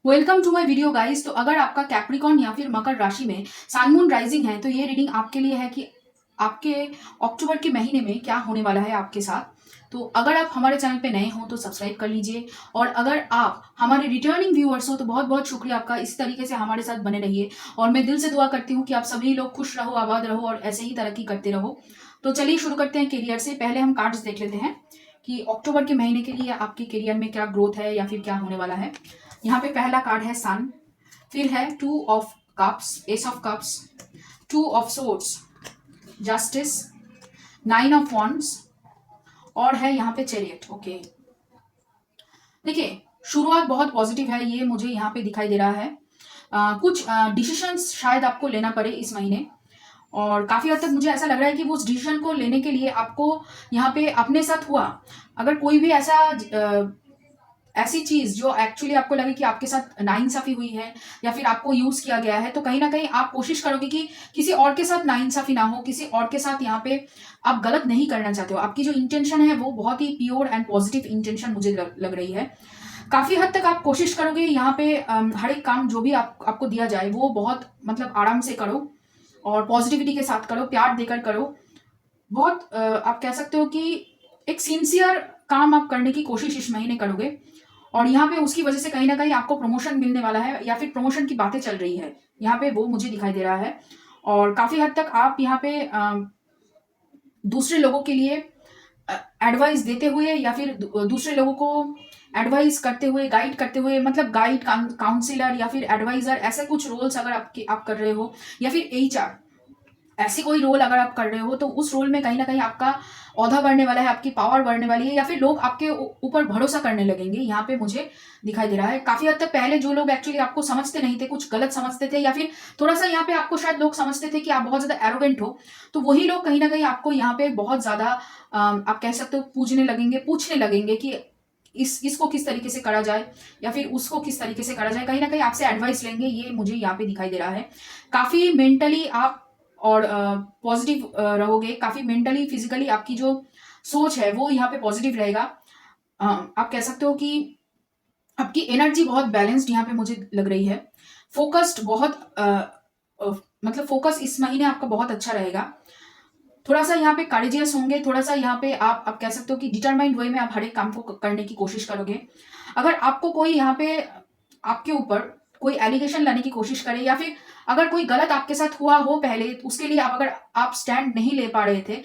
Welcome to my video guys. तो अगर आपका कैप्रिकॉर्न या फिर मकर राशि में सन मून राइजिंग है तो ये रीडिंग आपके लिए है कि आपके अक्टूबर के महीने में क्या होने वाला है आपके साथ। तो अगर आप हमारे चैनल पे नए हो तो सब्सक्राइब कर लीजिए, और अगर आप हमारे रिटर्निंग व्यूअर्स हो तो बहुत बहुत शुक्रिया आपका। इस तरीके से हमारे साथ बने रहिए और मैं दिल से दुआ करती हूँ कि आप सभी लोग खुश रहो, आबाद रहो और ऐसे ही तरक्की करते रहो। तो चलिए शुरू करते हैं करियर से। पहले हम कार्ड्स देख लेते हैं कि अक्टूबर के महीने के लिए आपके करियर में क्या ग्रोथ है या फिर क्या होने वाला है। यहाँ पे पहला कार्ड है सन, फिर है two of cups, S of cups, two of swords, justice, nine of wands और है यहाँ पे चैरियट। ओके, देखिए शुरुआत बहुत पॉजिटिव है, ये मुझे यहाँ पे दिखाई दे रहा है। कुछ डिसीशंस शायद आपको लेना पड़े इस महीने, और काफी हद तक मुझे ऐसा लग रहा है कि वो उस डिसीजन को लेने के लिए आपको यहाँ पे अपने साथ हुआ अगर कोई भी ऐसी चीज जो एक्चुअली आपको लगे कि आपके साथ नाइंसाफी हुई है या फिर आपको यूज किया गया है, तो कहीं ना कहीं आप कोशिश करोगे कि किसी और के साथ नाइंसाफी ना हो, किसी और के साथ यहाँ पे आप गलत नहीं करना चाहते हो। आपकी जो इंटेंशन है वो बहुत ही प्योर एंड पॉजिटिव इंटेंशन मुझे लग रही है। काफी हद तक आप कोशिश करोगे यहाँ पे हर एक काम जो भी आपको दिया जाए वो बहुत मतलब आराम से करो और पॉजिटिविटी के साथ करो, प्यार देकर करो। बहुत आप कह सकते हो कि एक सिंसियर काम आप करने की कोशिश इस महीने करोगे, और यहाँ पे उसकी वजह से कहीं ना कहीं आपको प्रमोशन मिलने वाला है या फिर प्रमोशन की बातें चल रही है, यहाँ पे वो मुझे दिखाई दे रहा है। और काफी हद तक आप यहाँ पे दूसरे लोगों के लिए एडवाइस देते हुए या फिर दूसरे लोगों को एडवाइस करते हुए, गाइड करते हुए, मतलब गाइड, काउंसिलर या फिर एडवाइजर, ऐसे कुछ रोल्स अगर आप कर रहे हो, या फिर एचआर, ऐसी कोई रोल अगर आप कर रहे हो तो उस रोल में कहीं ना कहीं आपका औधा बढ़ने वाला है, आपकी पावर बढ़ने वाली है, या फिर लोग आपके ऊपर भरोसा करने लगेंगे, यहाँ पे मुझे दिखाई दे रहा है। काफी हद तक पहले जो लोग एक्चुअली आपको समझते नहीं थे, कुछ गलत समझते थे, या फिर थोड़ा सा यहाँ पे आपको शायद लोग समझते थे कि आप बहुत ज्यादा एरोगेंट हो, तो वही लोग कहीं ना कहीं आपको यहाँ पे बहुत ज्यादा आप कह सकते हो पूछने लगेंगे कि इसको किस तरीके से करा जाए या फिर उसको किस तरीके से करा जाए। कहीं ना कहीं आपसे एडवाइस लेंगे, ये मुझे यहाँ पे दिखाई दे रहा है। काफी मेंटली आप और पॉजिटिव रहोगे, काफी मेंटली फिजिकली आपकी जो सोच है वो यहाँ पे पॉजिटिव रहेगा। आप कह सकते हो कि आपकी एनर्जी बहुत बैलेंस्ड यहाँ पे मुझे लग रही है। फोकस्ड बहुत मतलब फोकस इस महीने आपका बहुत अच्छा रहेगा। थोड़ा सा यहाँ पे करेजियस होंगे, थोड़ा सा यहाँ पे आप कह सकते हो कि डिटरमाइंड वे में आप हर एक काम को करने की कोशिश करोगे। अगर आपको कोई यहाँ पे आपके ऊपर कोई एलिगेशन लाने की कोशिश करे, या फिर अगर कोई गलत आपके साथ हुआ हो पहले, उसके लिए अगर आप स्टैंड नहीं ले पा रहे थे,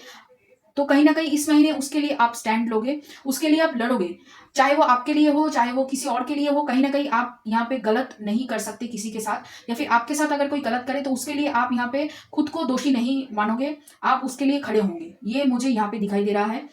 तो कहीं ना कहीं इस महीने उसके लिए आप स्टैंड लोगे, उसके लिए आप लड़ोगे, चाहे वो आपके लिए हो चाहे वो किसी और के लिए हो। कहीं ना कहीं आप यहाँ पे गलत नहीं कर सकते किसी के साथ, या फिर आपके साथ अगर कोई गलत करे तो उसके लिए आप यहाँ पे खुद को दोषी नहीं मानोगे, आप उसके लिए खड़े होंगे, ये मुझे यहाँ पे दिखाई दे रहा है।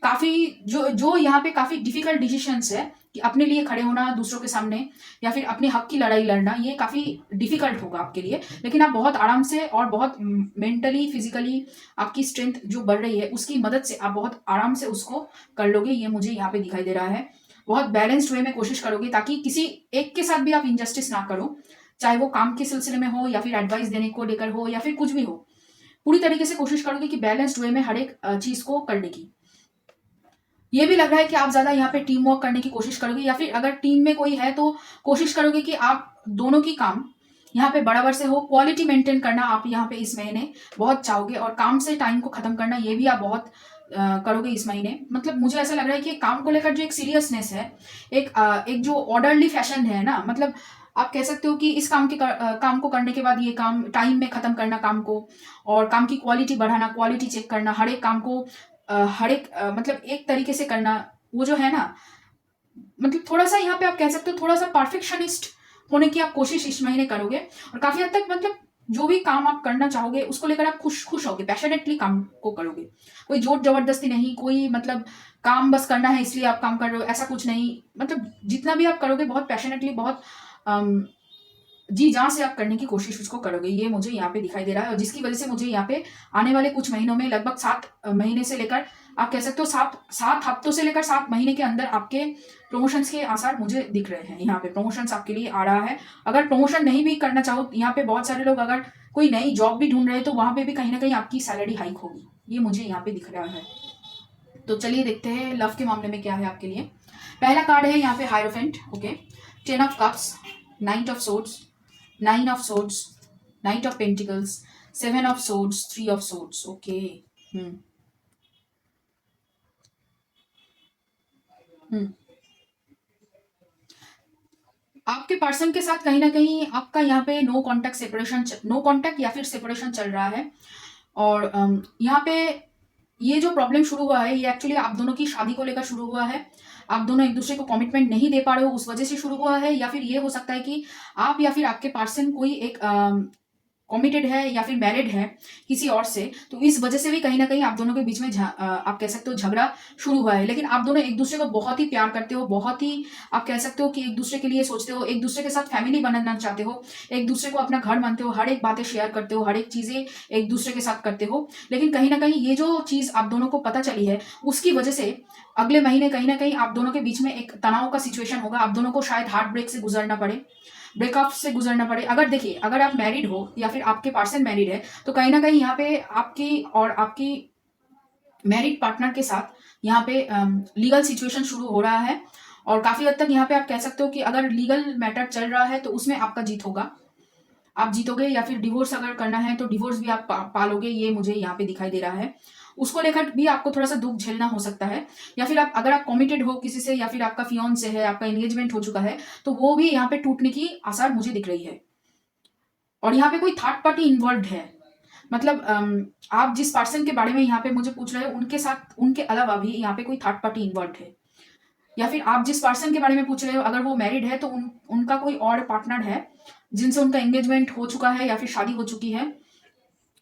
काफी जो जो यहाँ पे काफी डिफिकल्ट डिसीजंस है कि अपने लिए खड़े होना दूसरों के सामने, या फिर अपने हक की लड़ाई लड़ना, ये काफी डिफिकल्ट होगा आपके लिए, लेकिन आप बहुत आराम से और बहुत मेंटली फिजिकली आपकी स्ट्रेंथ जो बढ़ रही है उसकी मदद से आप बहुत आराम से उसको कर लोगे, ये मुझे यहाँ पे दिखाई दे रहा है। बहुत बैलेंस्ड वे में कोशिश करोगे ताकि किसी एक के साथ भी आप इंजस्टिस ना करो, चाहे वो काम के सिलसिले में हो या फिर एडवाइस देने को लेकर हो या फिर कुछ भी हो। पूरी तरीके से कोशिश करोगे कि बैलेंस्ड वे में हर एक चीज को करने की। ये भी लग रहा है कि आप ज्यादा यहाँ पे टीम वर्क करने की कोशिश करोगे, या फिर अगर टीम में कोई है तो कोशिश करोगे कि आप दोनों की काम यहाँ पे बराबर से हो। क्वालिटी मेंटेन करना आप यहाँ पे इस महीने बहुत चाहोगे, और काम से टाइम को खत्म करना ये भी आप बहुत करोगे इस महीने। मतलब मुझे ऐसा लग रहा है कि काम को लेकर जो एक सीरियसनेस है, एक जो ऑर्डरली फैशन है ना, मतलब आप कह सकते हो कि इस काम को करने के बाद ये काम टाइम में खत्म करना काम को, और काम की क्वालिटी बढ़ाना, क्वालिटी चेक करना, हर एक काम को हर एक मतलब एक तरीके से करना, वो जो है ना, मतलब थोड़ा सा यहाँ पे आप कह सकते हो थोड़ा सा परफेक्शनिस्ट होने की आप कोशिश इस महीने करोगे, और काफी हद तक मतलब जो भी काम आप करना चाहोगे उसको लेकर आप खुश खुश होगे, पैशनेटली काम को करोगे। कोई जोर जबरदस्ती नहीं, कोई मतलब काम बस करना है इसलिए आप काम कर रहे हो, ऐसा कुछ नहीं। मतलब जितना भी आप करोगे बहुत पैशनेटली, बहुत जी जान से आप करने की कोशिश उसको करोगे, ये मुझे यहाँ पे दिखाई दे रहा है। और जिसकी वजह से मुझे यहाँ पे आने वाले कुछ महीनों में लगभग 7 महीने से लेकर आप कह सकते हो 7 हफ्तों से लेकर 7 महीने के अंदर आपके प्रमोशंस के आसार मुझे दिख रहे हैं। यहाँ पे प्रमोशंस आपके लिए आ रहा है। अगर प्रमोशन नहीं भी करना चाहो, यहाँ पे बहुत सारे लोग अगर कोई नई जॉब भी ढूंढ रहे हैं तो वहां पे भी कहीं ना कहीं आपकी सैलरी हाइक होगी, ये मुझे यहाँ पे दिख रहा है। तो चलिए देखते हैं लव के मामले में क्या है आपके लिए। पहला कार्ड है यहाँ पे Hierophant. Okay, 10 of cups, knight of swords, nine of swords, knight of pentacles, seven of swords, three of swords. Okay. Hmm. Hmm. आपके पर्सन के साथ कहीं ना कहीं आपका यहाँ पे no contact separation, no contact या फिर सेपरेशन चल रहा है। और यहाँ पे ये जो प्रॉब्लम शुरू हुआ है ये एक्चुअली आप दोनों की शादी को लेकर शुरू हुआ है। आप दोनों एक दूसरे को कमिटमेंट नहीं दे पा रहे हो, उस वजह से शुरू हुआ है। या फिर ये हो सकता है कि आप या फिर आपके पर्सन कोई एक कमिटेड है या फिर मैरिड है किसी और से, तो इस वजह से भी कहीं ना कहीं आप दोनों के बीच में आप कह सकते हो झगड़ा शुरू हुआ है। लेकिन आप दोनों एक दूसरे को बहुत ही प्यार करते हो, बहुत ही आप कह सकते हो कि एक दूसरे के लिए सोचते हो, एक दूसरे के साथ फैमिली बनाना चाहते हो, एक दूसरे को अपना घर मानते हो, हर एक बातें शेयर करते हो, हर एक चीजें एक दूसरे के साथ करते हो। लेकिन कहीं ना कहीं ये जो चीज आप दोनों को पता चली है उसकी वजह से अगले महीने कहीं ना कहीं आप दोनों के बीच में एक तनाव का सिचुएशन होगा। आप दोनों को शायद हार्ट ब्रेक से गुजरना पड़े, ब्रेकअप से गुजरना पड़े। अगर देखिए, अगर आप मैरिड हो या फिर आपके पर्सन मैरिड है तो कहीं ना कहीं यहाँ पे आपकी और आपकी मैरिड पार्टनर के साथ यहाँ पे लीगल सिचुएशन शुरू हो रहा है। और काफी हद तक यहाँ पे आप कह सकते हो कि अगर लीगल मैटर चल रहा है तो उसमें आपका जीत होगा, आप जीतोगे। या फिर डिवोर्स अगर करना है तो डिवोर्स भी आप पालोगे, ये मुझे यहाँ पे दिखाई दे रहा है। उसको लेकर भी आपको थोड़ा सा दुख झेलना हो सकता है। या फिर आप अगर आप कमिटेड हो किसी से या फिर आपका फियोन्से है, आपका एंगेजमेंट हो चुका है, तो वो भी यहाँ पे टूटने की आसार मुझे दिख रही है। और यहाँ पे कोई थर्ड पार्टी इन्वॉल्व है, मतलब आप जिस पर्सन के बारे में यहाँ पे मुझे पूछ रहे हो उनके साथ, उनके अलावा भी यहाँ पे कोई थर्ड पार्टी इन्वॉल्व है। या फिर आप जिस पर्सन के बारे में पूछ रहे हो अगर वो मैरिड है तो उनका कोई और पार्टनर है जिनसे उनका एंगेजमेंट हो चुका है या फिर शादी हो चुकी है,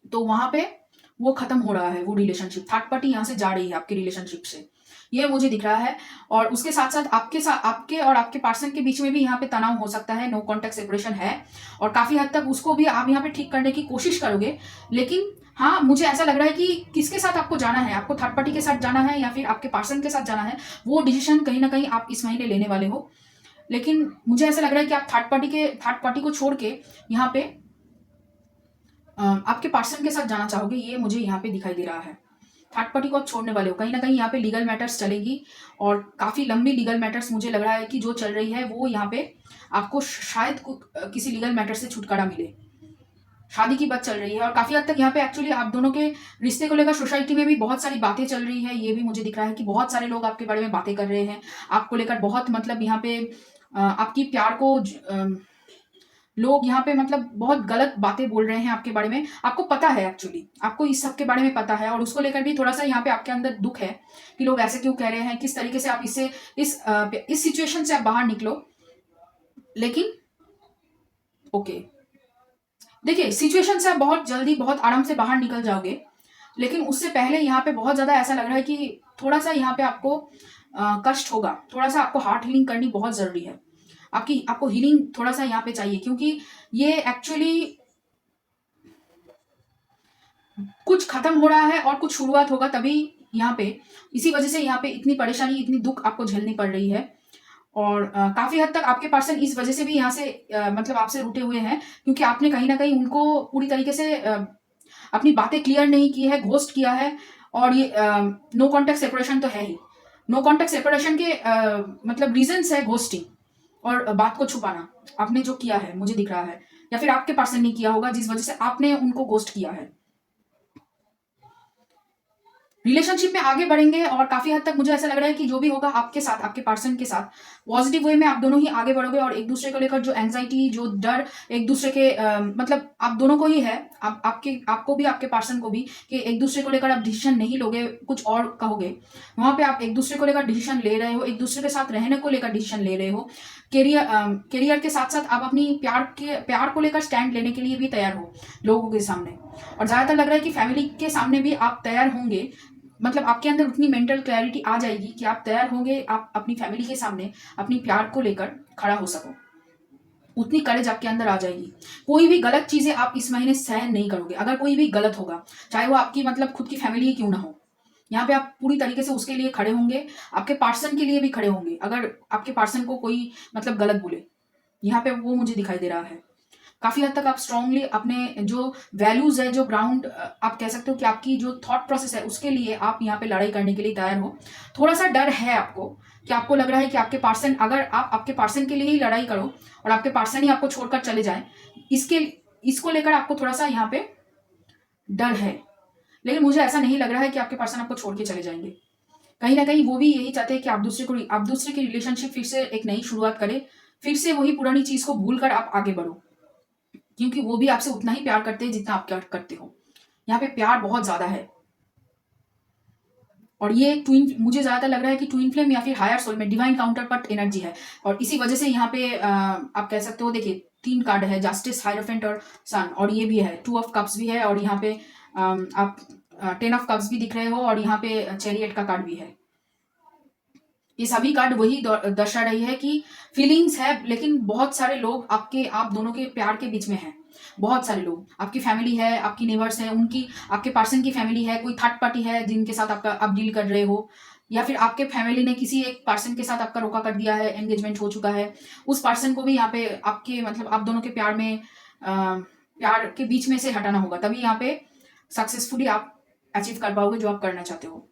तो वहां पे वो खत्म हो रहा है वो रिलेशनशिप। थर्ड पार्टी यहाँ से जा रही है आपके रिलेशनशिप से, ये मुझे दिख रहा है। और उसके साथ साथ आपके और आपके पर्सन के बीच में भी यहाँ पे तनाव हो सकता है, नो कॉन्टेक्ट सेपरेशन है। और काफी हद तक उसको भी आप यहाँ पे ठीक करने की कोशिश करोगे। लेकिन हाँ, मुझे ऐसा लग रहा है कि किसके साथ आपको जाना है, आपको थर्ड पार्टी के साथ जाना है या फिर आपके पर्सन के साथ जाना है, वो डिसीजन कहीं ना कहीं आप इस महीने लेने वाले हो। लेकिन मुझे ऐसा लग रहा है कि आप थर्ड पार्टी को छोड़ के यहाँ पे आपके पर्सन के साथ जाना चाहोगे, ये मुझे यहाँ पे दिखाई दे रहा है। थर्ड पार्टी को आप छोड़ने वाले हो, कहीं ना कहीं यहाँ पे लीगल मैटर्स चलेगी और काफी लंबी लीगल मैटर्स मुझे लग रहा है कि जो चल रही है वो यहाँ पे आपको शायद किसी लीगल मैटर से छुटकारा मिले। शादी की बात चल रही है और काफी हद तक यहाँ पे एक्चुअली आप दोनों के रिश्ते को लेकर सोसाइटी में भी बहुत सारी बातें चल रही है। ये भी मुझे दिख रहा है कि बहुत सारे लोग आपके बारे में बातें कर रहे हैं, आपको लेकर बहुत मतलब यहाँ पे आपकी प्यार को लोग यहाँ पे मतलब बहुत गलत बातें बोल रहे हैं आपके बारे में। आपको पता है, एक्चुअली आपको इस सब के बारे में पता है और उसको लेकर भी थोड़ा सा यहाँ पे आपके अंदर दुख है कि लोग ऐसे क्यों कह रहे हैं, किस तरीके से आप इससे इस सिचुएशन से आप बाहर निकलो। लेकिन ओके, देखिए, सिचुएशन से आप बहुत जल्दी बहुत आराम से बाहर निकल जाओगे। लेकिन उससे पहले यहाँ पे बहुत ज्यादा ऐसा लग रहा है कि थोड़ा सा यहाँ पे आपको कष्ट होगा, थोड़ा सा आपको हार्ट हीलिंग करनी बहुत जरूरी है। आपको हीलिंग थोड़ा सा यहाँ पे चाहिए, क्योंकि ये एक्चुअली कुछ खत्म हो रहा है और कुछ शुरुआत होगा तभी यहाँ पे। इसी वजह से यहाँ पे इतनी परेशानी, इतनी दुख आपको झेलनी पड़ रही है। और काफी हद तक आपके पर्सन इस वजह से भी यहाँ से मतलब आपसे रूठे हुए हैं, क्योंकि आपने कहीं ना कहीं उनको पूरी तरीके से अपनी बातें क्लियर नहीं की है, घोस्ट किया है। और ये नो कॉन्टेक्ट सेपरेशन तो है ही। नो कॉन्टेक्ट सेपरेशन के मतलब रीजंस है घोस्टिंग और बात को छुपाना। आपने जो किया है मुझे दिख रहा है, या फिर आपके पर्सन ने किया होगा जिस वजह से आपने उनको घोस्ट किया है। रिलेशनशिप में आगे बढ़ेंगे और काफी हद तक मुझे ऐसा लग रहा है कि जो भी होगा आपके साथ, आपके पर्सन के साथ पॉजिटिव वे में आप दोनों ही आगे बढ़ोगे। और एक दूसरे को लेकर जो एंजाइटी, जो डर एक दूसरे के मतलब आप दोनों को ही है, आपको भी आपके पर्सन को भी, कि एक दूसरे को लेकर आप डिसीजन नहीं लोगे, कुछ और कहोगे। वहां पे आप एक दूसरे को लेकर डिसीजन ले रहे हो, एक दूसरे के साथ रहने को लेकर डिसीजन ले रहे हो। करियर के साथ साथ आप अपनी प्यार को लेकर स्टैंड लेने के लिए भी तैयार हो लोगों के सामने। और ज्यादातर लग रहा है कि फैमिली के सामने भी आप तैयार होंगे। मतलब आपके अंदर उतनी मेंटल क्लैरिटी आ जाएगी कि आप तैयार होंगे, आप अपनी फैमिली के सामने अपनी प्यार को लेकर खड़ा हो सको। उतनी करेज आपके अंदर आ जाएगी। कोई भी गलत चीजें आप इस महीने सहन नहीं करोगे। अगर कोई भी गलत होगा, चाहे वो आपकी मतलब खुद की फैमिली ही क्यों ना हो, यहाँ पे आप पूरी तरीके से उसके लिए खड़े होंगे, आपके पर्सन के लिए भी खड़े होंगे। अगर आपके पर्सन को कोई मतलब गलत बोले, यहाँ पे वो मुझे दिखाई दे रहा है। काफ़ी हद तक आप स्ट्रांगली अपने जो वैल्यूज़ है, जो ग्राउंड आप कह सकते हो कि आपकी जो थॉट प्रोसेस है, उसके लिए आप यहाँ पे लड़ाई करने के लिए तैयार हो। थोड़ा-सा डर है आपको कि आपको लग रहा है कि आपके पर्सन, अगर आप आपके पर्सन के लिए ही लड़ाई करो और आपके पर्सन ही आपको छोड़कर चले जाएँ, इसके इसको लेकर आपको थोड़ा-सा यहाँ पे डर है। लेकिन मुझे ऐसा नहीं लग रहा है कि आपके पर्सन आपको छोड़ के चले जाएँगे। कहीं न कहीं वो भी यही चाहते हैं कि आप दूसरे की रिलेशनशिप फिर से एक नई शुरुआत करें, फिर से वही पुरानी चीज़ को भूल कर आप आगे बढ़ो। क्योंकि वो भी आपसे उतना ही प्यार करते हैं जितना आप करते हो। यहाँ पे प्यार बहुत ज़्यादा है। और ये एक ट्विन, मुझे ज़्यादातर लग रहा है कि ट्विन फ्लेम या फिर हायर सोल में डिवाइन काउंटर पार्ट एनर्जी है। और इसी वजह से यहाँ पे आप कह सकते हो, देखिए 3 कार्ड है, जस्टिस, हायरोफेंट और सन, और ये भी है 2 ऑफ कप्स भी है, और यहाँ पे आप 10 ऑफ कप्स भी दिख रहे हो, और यहाँ पे चैरियट का कार्ड भी है। ये सभी कार्ड वही दर्शा रही है कि फीलिंग्स है, लेकिन बहुत सारे लोग आप दोनों के प्यार के बीच में हैं। बहुत सारे लोग, आपकी फैमिली है, आपकी नेबर्स है, उनकी, आपके पर्सन की फैमिली है, कोई थर्ड पार्टी है जिनके साथ आप डील कर रहे हो, या फिर आपके फैमिली ने किसी एक पर्सन के साथ आपका रोका कर दिया है, एंगेजमेंट हो चुका है। उस पर्सन को भी यहाँ पे आपके मतलब आप दोनों के प्यार के बीच में से हटाना होगा, तभी यहाँ पे सक्सेसफुली आप अचीव कर पाओगे जो आप करना चाहते हो।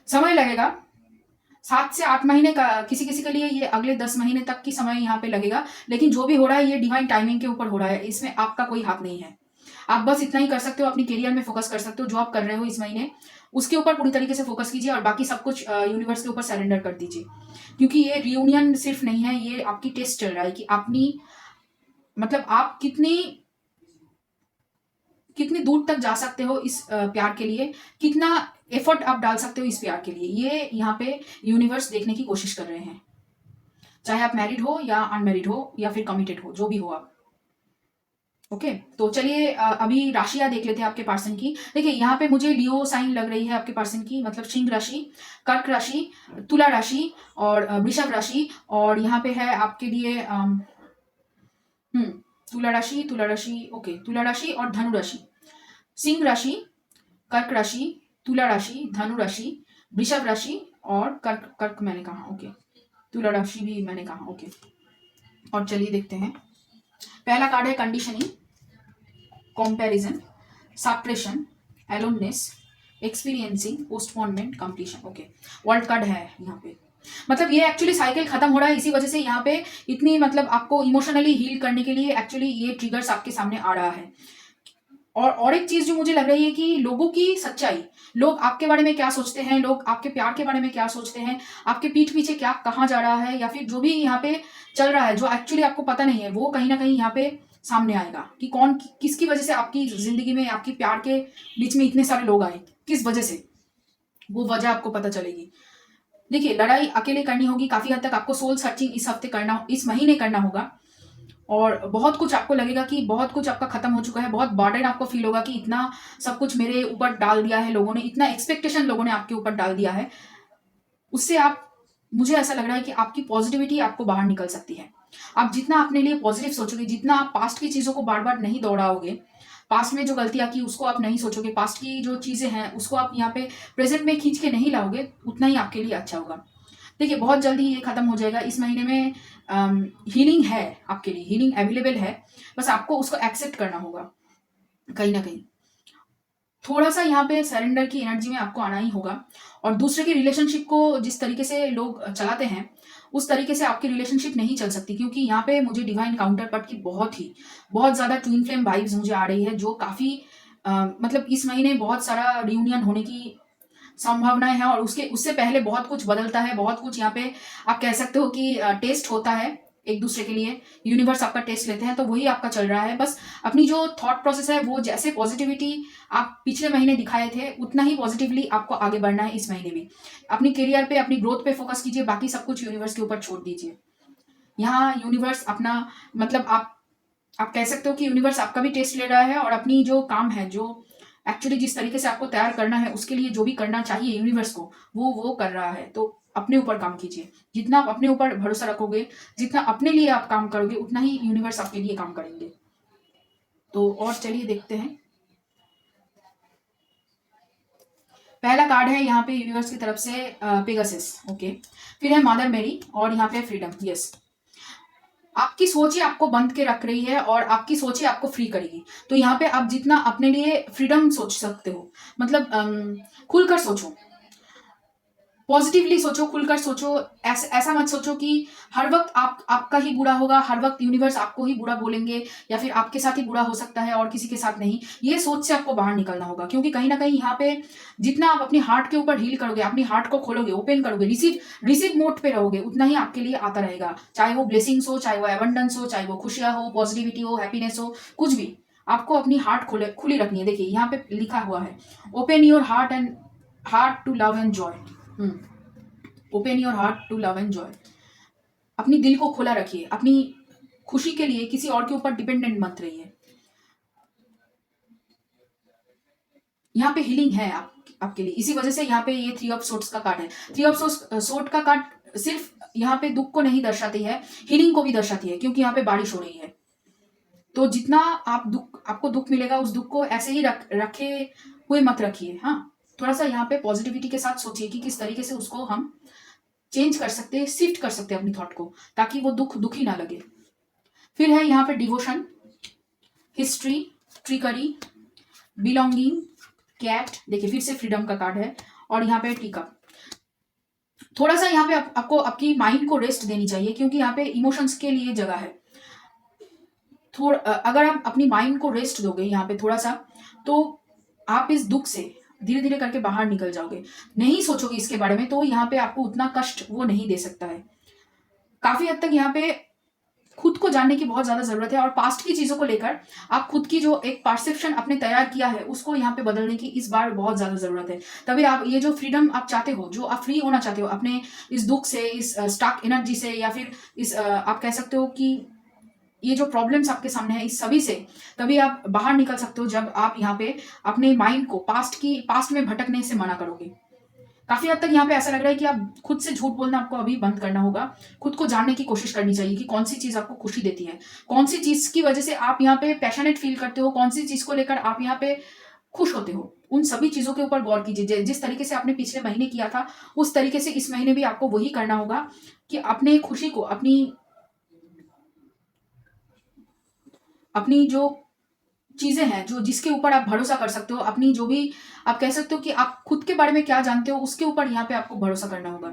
समय लगेगा, 7 से 8 महीने का, किसी किसी के लिए ये अगले 10 महीने तक की समय यहाँ पे लगेगा। लेकिन जो भी हो रहा है ये डिवाइन टाइमिंग के ऊपर हो रहा है, इसमें आपका कोई हाथ नहीं है। आप बस इतना ही कर सकते हो, अपनी करियर में फोकस कर सकते हो, जो आप कर रहे हो इस महीने उसके ऊपर पूरी तरीके से फोकस कीजिए, और बाकी सब कुछ यूनिवर्स के ऊपर सरेंडर कर दीजिए। क्योंकि ये रियूनियन सिर्फ नहीं है, ये आपकी टेस्ट चल रहा है कि अपनी मतलब आप कितनी कितनी दूर तक जा सकते हो इस प्यार के लिए, कितना एफर्ट आप डाल सकते हो इस प्यार के लिए, ये यहाँ पे यूनिवर्स देखने की कोशिश कर रहे हैं। चाहे आप मैरिड हो या अनमैरिड हो या फिर कमिटेड हो, जो भी हो आप। ओके, तो चलिए अभी राशियां देख लेते हैं आपके पर्सन की। देखिए यहाँ पे मुझे लियो साइन लग रही है आपके पर्सन की, मतलब सिंह राशि, कर्क राशि, तुला राशि और वृषभ राशि, और यहाँ पे है आपके लिए तुला राशि, ओके, तुला राशि और धनु राशि। सिंह राशि, कर्क राशि, तुला राशि, धनु राशि, वृषभ राशि और कर्क कर्क मैंने कहा, ओके, तुला राशि भी मैंने कहा, ओके। और चलिए देखते हैं, पहला कार्ड है conditioning, comparison, suppression, aloneness, experiencing, postponement, completion, okay. World card है यहाँ पे, मतलब ये एक्चुअली साइकिल खत्म हो रहा है, इसी वजह से यहाँ पे इतनी मतलब आपको इमोशनली हील करने के लिए एक्चुअली ये ट्रिगर्स आपके सामने आ रहा है। और एक चीज जो मुझे लग रही है कि लोगों की सच्चाई, लोग आपके बारे में क्या सोचते हैं, लोग आपके प्यार के बारे में क्या सोचते हैं, आपके पीठ पीछे क्या कहाँ जा रहा है, या फिर जो भी यहाँ पे चल रहा है जो एक्चुअली आपको पता नहीं है, वो कहीं ना कहीं यहाँ पे सामने आएगा कि कौन किसकी वजह से आपकी जिंदगी में, आपकी प्यार के बीच में इतने सारे लोग आए, किस वजह से, वो वजह आपको पता चलेगी। देखिए लड़ाई अकेले करनी होगी, काफी हद तक आपको सोल सर्चिंग इस महीने करना होगा, और बहुत कुछ आपको लगेगा कि बहुत कुछ आपका खत्म हो चुका है, बहुत बर्डन आपको फील होगा कि इतना सब कुछ मेरे ऊपर डाल दिया है लोगों ने, इतना एक्सपेक्टेशन लोगों ने आपके ऊपर डाल दिया है, उससे आप, मुझे ऐसा लग रहा है कि आपकी पॉजिटिविटी आपको बाहर निकल सकती है। आप जितना अपने लिए पॉजिटिव सोचोगे, जितना आप पास्ट की चीजों को बार बार नहीं दोहराओगे, पास्ट में जो गलतियां की उसको आप नहीं सोचोगे, पास्ट की जो चीजें हैं उसको आप यहाँ पे प्रेजेंट में खींच के नहीं लाओगे, उतना ही आपके लिए अच्छा होगा। देखिए बहुत जल्दी ये खत्म हो जाएगा, इस महीने में हीलिंग है आपके लिए, हीलिंग अवेलेबल है, बस आपको उसको एक्सेप्ट करना होगा। कहीं ना कहीं थोड़ा सा यहाँ पे सरेंडर की एनर्जी में आपको आना ही होगा, और दूसरे की रिलेशनशिप को जिस तरीके से लोग चलाते हैं उस तरीके से आपकी रिलेशनशिप नहीं चल सकती, क्योंकि यहाँ पे मुझे डिवाइन काउंटर पार्ट की बहुत ज्यादा ट्विन फ्लेम वाइब्स मुझे आ रही है, जो काफी मतलब इस महीने बहुत सारा रियूनियन होने की संभावनाएं हैं, और उससे पहले बहुत कुछ बदलता है, बहुत कुछ यहाँ पे आप कह सकते हो कि टेस्ट होता है एक दूसरे के लिए, यूनिवर्स आपका टेस्ट लेते हैं, तो वही आपका चल रहा है। बस अपनी जो थॉट प्रोसेस है, वो जैसे पॉजिटिविटी आप पिछले महीने दिखाए थे उतना ही पॉजिटिवली आपको आगे बढ़ना है इस महीने भी। अपनी करियर पे, अपनी ग्रोथ पे फोकस कीजिए, बाकी सब कुछ यूनिवर्स के ऊपर छोड़ दीजिए। यहाँ यूनिवर्स अपना मतलब आप कह सकते हो कि यूनिवर्स आपका भी टेस्ट ले रहा है, और अपनी जो काम है, जो एक्चुअली जिस तरीके से आपको तैयार करना है उसके लिए जो भी करना चाहिए यूनिवर्स को, वो कर रहा है। तो अपने ऊपर काम कीजिए, जितना आप अपने ऊपर भरोसा रखोगे, जितना अपने लिए आप काम करोगे, उतना ही यूनिवर्स आपके लिए काम करेंगे। तो और चलिए देखते हैं, पहला कार्ड है यहाँ पे यूनिवर्स की तरफ से पेगासस, ओके। फिर है मदर मेरी, और यहाँ पे फ्रीडम, यस। आपकी सोच ही आपको बंद के रख रही है और आपकी सोच ही आपको फ्री करेगी। तो यहाँ पे आप जितना अपने लिए फ्रीडम सोच सकते हो, मतलब खुलकर सोचो, पॉजिटिवली सोचो, खुलकर सोचो। ऐसा मत सोचो कि हर वक्त आपका ही बुरा होगा, हर वक्त यूनिवर्स आपको ही बुरा बोलेंगे, या फिर आपके साथ ही बुरा हो सकता है और किसी के साथ नहीं। ये सोच से आपको बाहर निकलना होगा, क्योंकि कहीं ना कहीं यहाँ पे जितना आप अपनी हार्ट के ऊपर हील करोगे, अपनी हार्ट को खोलोगे, ओपन करोगे, रिसीव मोड पे रहोगे, उतना ही आपके लिए आता रहेगा। चाहे वो ब्लेसिंग्स हो, चाहे वो एबंडेंस हो, चाहे वो खुशियां हो, पॉजिटिविटी हो, हैप्पीनेस हो, कुछ भी। आपको अपनी हार्ट खुली रखनी है। देखिए यहाँ पे लिखा हुआ है, open your heart to love and joy. Open your heart to love and joy. अपनी दिल को खुला रखिए, अपनी खुशी के लिए किसी और के ऊपर डिपेंडेंट मत रहिए। यहाँ पे हीलिंग है आपके लिए, इसी वजह से यहाँ पे ये 3 ऑफ सोर्ट्स का कार्ड है। 3 ऑफ सोर्ट का कार्ड सिर्फ यहाँ पे दुख को नहीं दर्शाती है, हीलिंग को भी दर्शाती है, क्योंकि यहाँ पे बारिश हो रही है। तो जितना आपको दुख मिलेगा, उस दुख को ऐसे ही रखे हुए मत रखिए। हाँ, थोड़ा सा यहाँ पे पॉजिटिविटी के साथ सोचिए कि किस तरीके से उसको हम चेंज कर सकते हैं, शिफ्ट कर सकते हैं अपनी थॉट को, ताकि वो दुख ही ना लगे। फिर है यहाँ पे devotion, history, trickery, belonging, cat. देखिए फिर से फ्रीडम का कार्ड है, और यहाँ पे टीका। थोड़ा सा यहाँ पे आपको आपकी माइंड को रेस्ट देनी चाहिए, क्योंकि यहाँ पे इमोशंस के लिए जगह है। अगर आप अपनी माइंड को रेस्ट दोगे यहाँ पे थोड़ा सा, तो आप इस दुख से धीरे धीरे करके बाहर निकल जाओगे। नहीं सोचोगे इसके बारे में, तो यहाँ पे आपको उतना कष्ट वो नहीं दे सकता है। काफी हद तक यहाँ पे खुद को जानने की बहुत ज्यादा जरूरत है, और पास्ट की चीजों को लेकर आप खुद की जो एक परसेप्शन आपने तैयार किया है, उसको यहाँ पे बदलने की इस बार बहुत ज्यादा जरूरत है। तभी आप ये जो फ्रीडम आप चाहते हो, जो आप फ्री होना चाहते हो अपने इस दुख से, इस स्टक एनर्जी से, या फिर इस आप कह सकते हो कि ये जो प्रॉब्लम्स आपके सामने है, इस सभी से तभी आप बाहर निकल सकते हो, जब आप यहाँ पे अपने माइंड को पास्ट में भटकने से मना करोगे। काफी हद तक यहाँ पे ऐसा लग रहा है कि आप खुद से झूठ बोलना आपको अभी बंद करना होगा। खुद को जानने की कोशिश करनी चाहिए कि कौन सी चीज आपको खुशी देती है, कौन सी चीज की वजह से आप यहाँ पे पैशनेट फील करते हो, कौन सी चीज को लेकर आप यहाँ पे खुश होते हो। उन सभी चीजों के ऊपर गौर कीजिए। जिस तरीके से आपने पिछले महीने किया था, उस तरीके से इस महीने भी आपको वही करना होगा, कि अपने खुशी को, अपनी जो चीजें हैं, जो जिसके ऊपर आप भरोसा कर सकते हो, अपनी जो भी आप कह सकते हो कि आप खुद के बारे में क्या जानते हो, उसके ऊपर यहाँ पे आपको भरोसा करना होगा।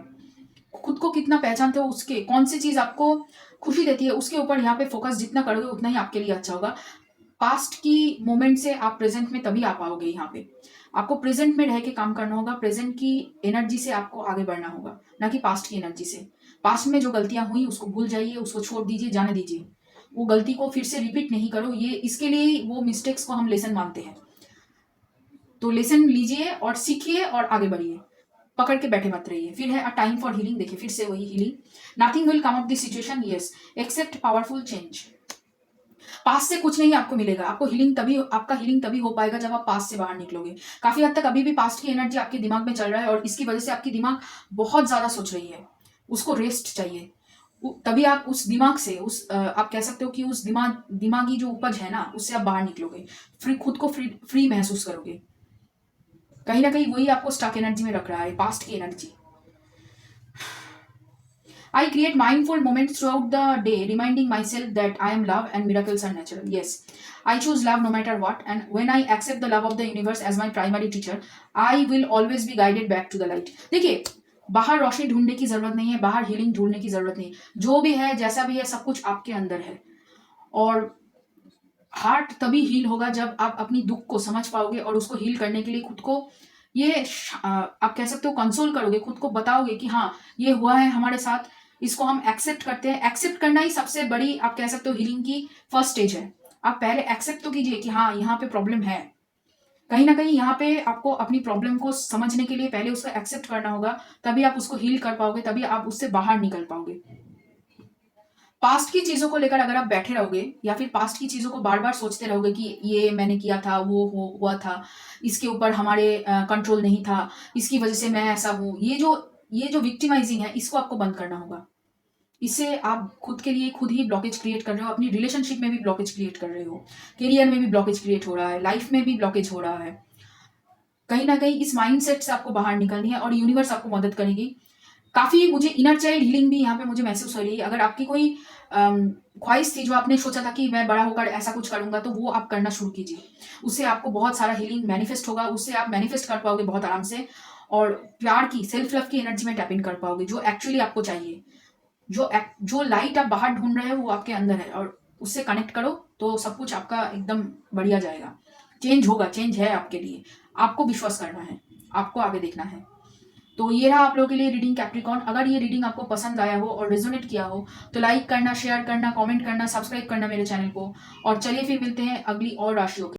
खुद को कितना पहचानते हो, उसके कौन सी चीज आपको खुशी देती है, उसके ऊपर यहाँ पे फोकस जितना करोगे उतना ही आपके लिए अच्छा होगा। पास्ट की मोमेंट से आप प्रेजेंट में तभी आ पाओगे। यहाँ पे आपको प्रेजेंट में रह के काम करना होगा, प्रेजेंट की एनर्जी से आपको आगे बढ़ना होगा, ना कि पास्ट की एनर्जी से। पास्ट में जो गलतियां हुई उसको भूल जाइए, उसको छोड़ दीजिए, जाने दीजिए। वो गलती को फिर से रिपीट नहीं करो, ये इसके लिए वो मिस्टेक्स को हम लेसन मानते हैं। तो लेसन लीजिए और सीखिए और आगे बढ़िए, पकड़ के बैठे मत रहिए। फिर है अ टाइम फॉर हीलिंग। देखिए फिर से वही healing. Nothing will come up this situation, yes, except powerful change. पास से कुछ नहीं आपको मिलेगा। आपका हीलिंग तभी हो पाएगा जब आप पास से बाहर निकलोगे। काफी हद तक अभी भी पास्ट की एनर्जी आपके दिमाग में चल रहा है, और इसकी वजह से आपकी दिमाग बहुत ज्यादा सोच रही है। उसको रेस्ट चाहिए। तभी आप उस दिमाग से, आप कह सकते हो कि उस दिमागी जो उपज है ना, उससे आप बाहर निकलोगे, खुद को फ्री महसूस करोगे। कहीं ना कहीं वही आपको स्टक एनर्जी में रख रहा है, पास्ट की energy. I create mindful moments throughout the day, reminding myself that I am love and miracles are natural. Yes, I choose love no matter what, and when I accept the love of the universe as my primary teacher, I will always be guided back to the light. देखिए, बाहर रोशनी ढूंढने की जरूरत नहीं है, बाहर healing ढूंढने की जरूरत नहीं। जो भी है, जैसा भी है, सब कुछ आपके अंदर है। और हार्ट तभी हील होगा जब आप अपनी दुख को समझ पाओगे, और उसको हील करने के लिए खुद को आप कह सकते हो कंसोल करोगे, खुद को बताओगे कि हाँ, ये हुआ है हमारे साथ, इसको हम एक्सेप्ट करते हैं। एक्सेप्ट करना ही सबसे बड़ी, आप कह सकते हो, हीलिंग की फर्स्ट स्टेज है। आप पहले एक्सेप्ट तो कीजिए कि हाँ, यहाँ पे प्रॉब्लम है। कहीं ना कहीं यहाँ पे आपको अपनी प्रॉब्लम को समझने के लिए पहले उसको एक्सेप्ट करना होगा, तभी आप उसको हील कर पाओगे, तभी आप उससे बाहर निकल पाओगे। पास्ट की चीजों को लेकर अगर आप बैठे रहोगे, या फिर पास्ट की चीजों को बार बार सोचते रहोगे कि ये मैंने किया था, वो हुआ था, इसके ऊपर हमारे कंट्रोल नहीं था, इसकी वजह से मैं ऐसा हूं, ये जो विक्टिमाइजिंग है, इसको आपको बंद करना होगा। इससे आप खुद के लिए खुद ही ब्लॉकेज क्रिएट कर रहे हो। अपनी रिलेशनशिप में भी ब्लॉकेज क्रिएट कर रहे हो, करियर में भी ब्लॉकेज क्रिएट हो रहा है, लाइफ में भी ब्लॉकेज हो रहा है। कहीं ना कहीं इस माइंडसेट से आपको बाहर निकलनी है, और यूनिवर्स आपको मदद करेगी। काफी मुझे इनर चाइल्ड हीलिंग भी यहाँ पे मुझे महसूस हो रही है। अगर आपकी कोई ख्वाहिश थी, जो आपने सोचा था कि मैं बड़ा होकर ऐसा कुछ करूँगा, तो वो आप करना शुरू कीजिए। उससे आपको बहुत सारा हीलिंग मैनिफेस्ट होगा, उससे आप मैनिफेस्ट कर पाओगे बहुत आराम से, और प्यार की, सेल्फ लव की एनर्जी में टैप इन कर पाओगे, जो एक्चुअली आपको चाहिए। जो लाइट आप बाहर ढूँढ रहे हो वो आपके अंदर है, और उससे कनेक्ट करो तो सब कुछ आपका एकदम बढ़िया जाएगा। चेंज होगा, चेंज है आपके लिए। आपको विश्वास करना है, आपको आगे देखना है। तो ये रहा आप लोगों के लिए रीडिंग कैप्रिकॉर्न। अगर ये रीडिंग आपको पसंद आया हो और रेजोनेट किया हो तो लाइक करना, शेयर करना, कमेंट करना, सब्सक्राइब करना मेरे चैनल को। और चलिए फिर मिलते हैं अगली और राशियों के